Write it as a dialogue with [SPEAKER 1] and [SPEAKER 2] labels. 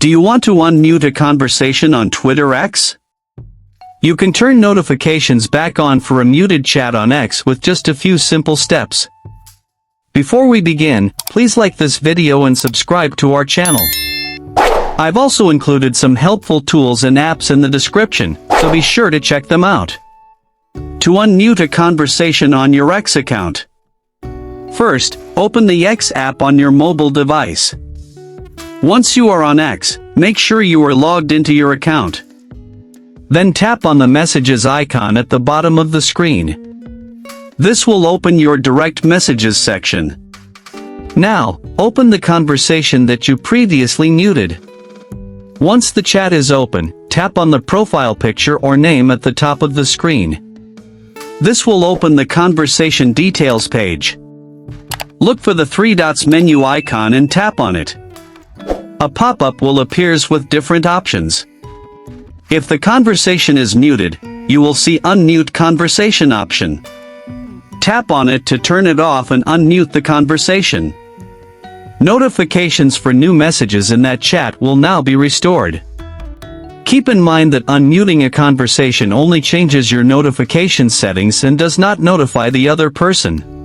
[SPEAKER 1] Do you want to unmute a conversation on Twitter X? You can turn notifications back on for a muted chat on X with just a few simple steps. Before we begin, please like this video and subscribe to our channel. I've also included some helpful tools and apps in the description, so be sure to check them out. To unmute a conversation on your X account. First, open the X app on your mobile device. Once you are on X, make sure you are logged into your account. Then tap on the messages icon at the bottom of the screen. This will open your direct messages section. Now, open the conversation that you previously muted. Once the chat is open, tap on the profile picture or name at the top of the screen. This will open the conversation details page. Look for the three dots menu icon and tap on it. A pop-up will appear with different options. If the conversation is muted, you will see Unmute Conversation option. Tap on it to turn it off and unmute the conversation. Notifications for new messages in that chat will now be restored. Keep in mind that unmuting a conversation only changes your notification settings and does not notify the other person.